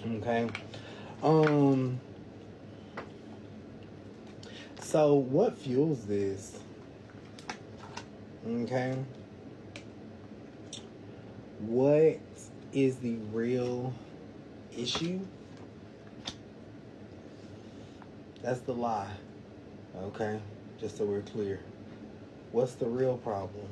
Okay. Um. So what fuels this? Okay. What is the real issue? That's the lie. Okay. Just so we're clear. What's the real problem?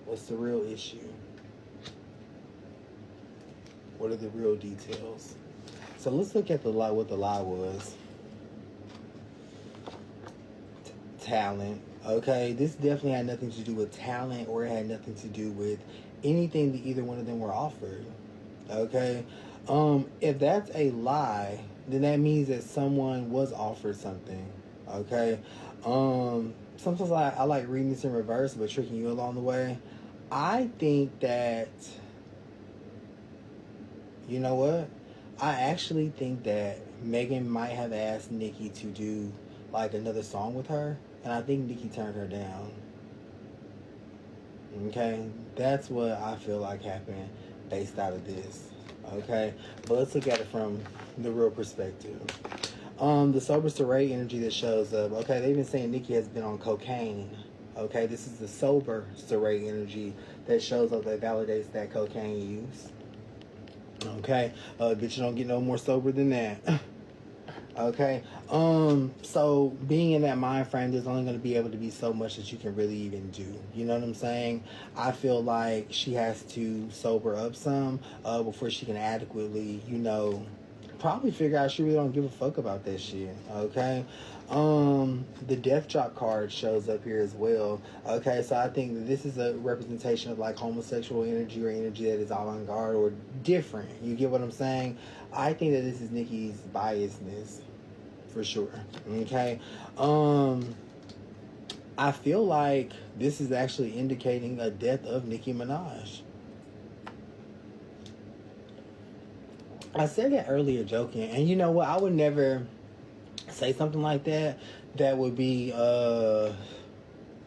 What's the real issue? What are the real details? So let's look at the lie. What the lie was. Talent. Okay, this definitely had nothing to do with talent, or it had nothing to do with anything that either one of them were offered. Okay, if that's a lie, then that means that someone was offered something. Okay, sometimes I like reading this in reverse, but tricking you along the way. I think that, you know what? I actually think that Megan might have asked Nikki to do like another song with her, and I think Nikki turned her down. Okay, that's what I feel like happened based out of this. Okay, but let's look at it from the real perspective. The sober Saray energy that shows up. Okay, they've been saying Nikki has been on cocaine. Okay, this is the sober Saray energy that shows up that validates that cocaine use. Okay, bitch, you don't get no more sober than that. Okay. So being in that mind frame, there's only going to be able to be so much that you can really even do. You know what I'm saying? I feel like she has to sober up some before she can adequately, probably figure out she really don't give a fuck about that shit. Okay. The death drop card shows up here as well. Okay, so I think that this is a representation of like homosexual energy, or energy that is avant-garde or different. You get what I'm saying? I think that this is Nikki's biasness for sure. Okay. I feel like this is actually indicating a death of Nicki Minaj. I said that earlier joking, and you know what? I would never say something like that. That would be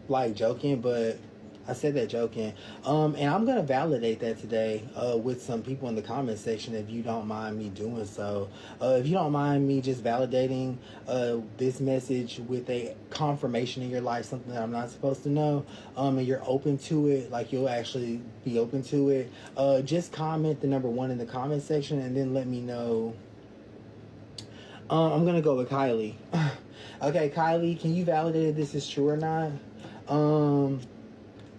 like joking, but I said that joking. And I'm gonna validate that today with some people in the comment section, if you don't mind me doing so. If you don't mind me just validating this message with a confirmation in your life, something that I'm not supposed to know, and you're open to it, like you'll actually be open to it, just comment the number 1 in the comment section, and then let me know. I'm gonna go with Kylie. Okay, Kylie, can you validate if this is true or not?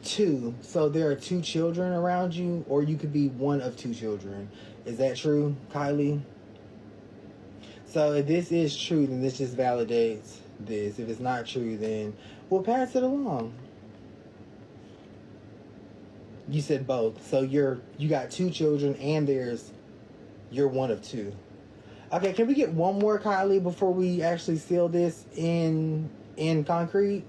2. So there are 2 children around you, or you could be one of 2 children. Is that true, Kylie? So if this is true, then this just validates this. If it's not true, then we'll pass it along. You said both. So you got 2 children, and you're one of 2. Okay, can we get one more, Kylie, before we actually seal this in concrete?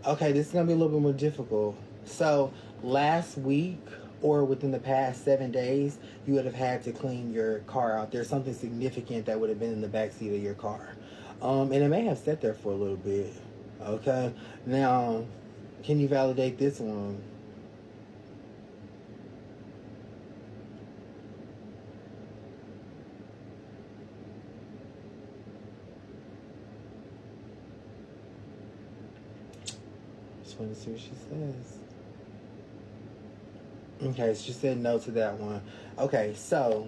Okay, this is going to be a little bit more difficult. So, last week or within the past 7 days, you would have had to clean your car out. There's something significant that would have been in the backseat of your car. And it may have sat there for a little bit. Okay? Now, can you validate this one? Just want to see what she says. Okay, so she said no to that one. Okay, so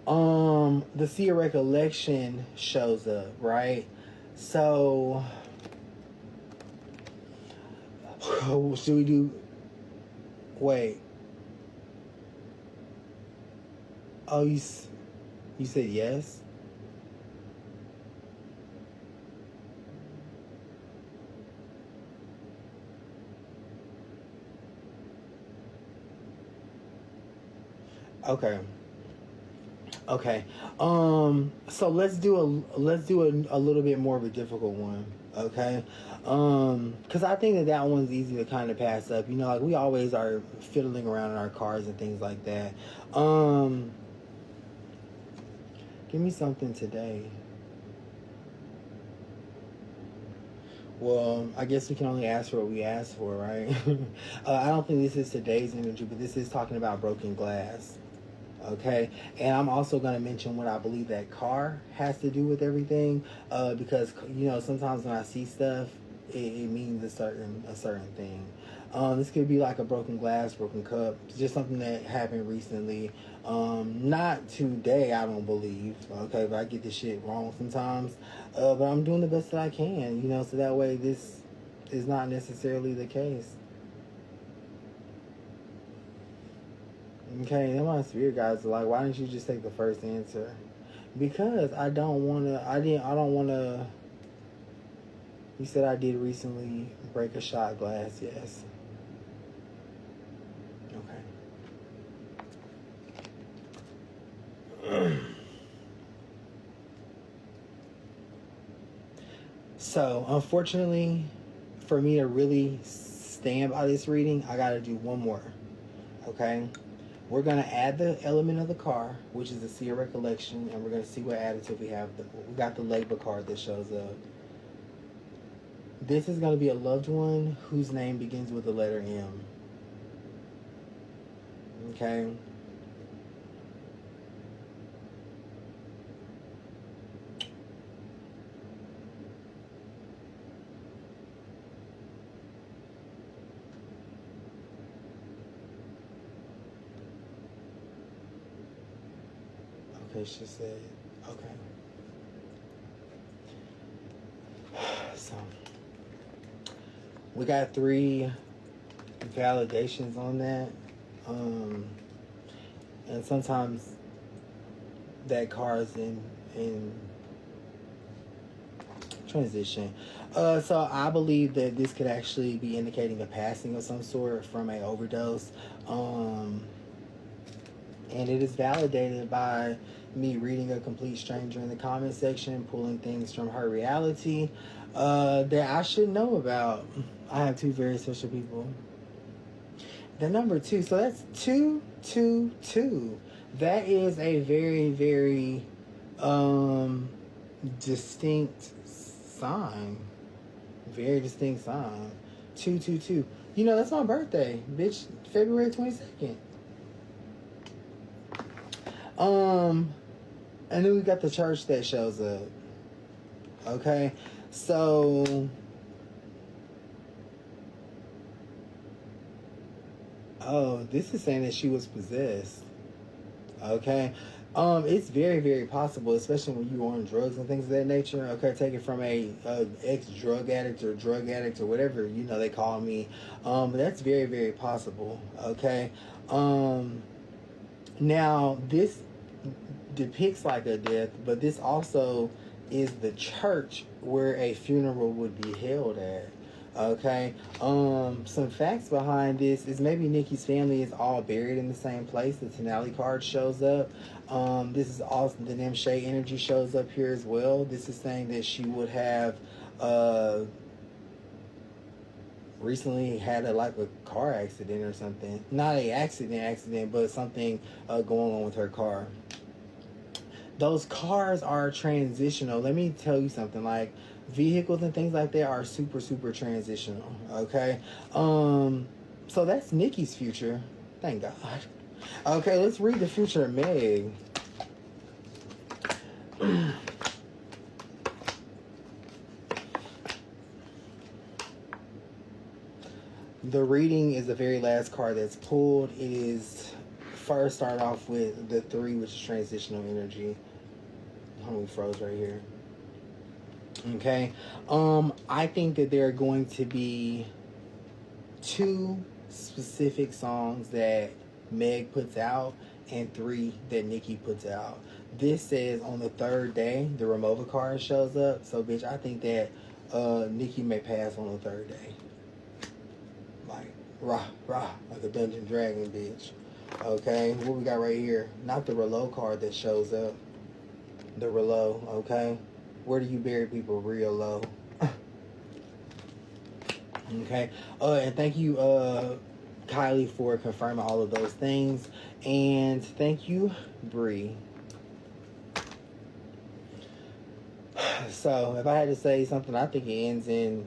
the Sea of Recollection shows up, right? So should we do? Wait. Oh, you said yes. Okay. Okay. So let's do a little bit more of a difficult one. Okay. Because I think that one's easy to kind of pass up. Like we always are fiddling around in our cars and things like that. Give me something today. Well, I guess we can only ask for what we ask for, right? I don't think this is today's energy, but this is talking about broken glass. Okay, and I'm also going to mention what I believe that car has to do with everything, because sometimes when I see stuff, it means a certain thing. This could be like a broken glass, broken cup, just something that happened recently. Not today, I don't believe. Okay, but I get this shit wrong sometimes. But I'm doing the best that I can, so that way this is not necessarily the case. Okay, then my spirit guides are like, why didn't you just take the first answer? Because I don't wanna. I don't wanna. You said I did recently break a shot glass. Yes. Okay. So, unfortunately, for me to really stand by this reading, I gotta do one more. Okay? We're gonna add the element of the car, which is the Sea of Recollection, and we're gonna see what additive we have. We got the labor card that shows up. This is gonna be a loved one whose name begins with the letter M. Okay? Okay, she said, okay. So, we got 3 validations on that. And sometimes that car is in transition. So I believe that this could actually be indicating a passing of some sort from a overdose. And it is validated by me reading a complete stranger in the comment section, pulling things from her reality that I should know about. I have 2 very special people. The number 2, so that's 222. That is a very, very distinct sign. Very distinct sign. 222. That's my birthday, bitch. February 22nd. And then we got the church that shows up. Okay, so this is saying that she was possessed. Okay, it's very, very possible, especially when you're on drugs and things of that nature. Okay, take it from a ex drug addict or whatever they call me. That's very, very possible. Okay, now this depicts like a death, but this also is the church where a funeral would be held at. Okay. Some facts behind this is maybe Nikki's family is all buried in the same place. The Tenali card shows up. This is also the Namshe energy shows up here as well. This is saying that she would have recently had a car accident or something. Not a accident, but something going on with her car. Those cars are transitional. Let me tell you something. Like, vehicles and things like that are super, super transitional. Okay? So that's Nikki's future. Thank God. Okay, let's read the future of Meg. The reading is the very last card that's pulled. It is first start off with the 3, which is transitional energy. We froze right here. Okay. I think that there are going to be 2 specific songs that Meg puts out and 3 that Nikki puts out. This says on the 3rd day, the Ramova card shows up. So, bitch, I think that Nikki may pass on the 3rd day. Like, rah, like a Dungeon Dragon, bitch. Okay, what we got right here? Not the Relo card that shows up. The Relo, okay? Where do you bury people real low? Okay. And thank you, Kylie, for confirming all of those things. And thank you, Bree. So, if I had to say something, I think it ends in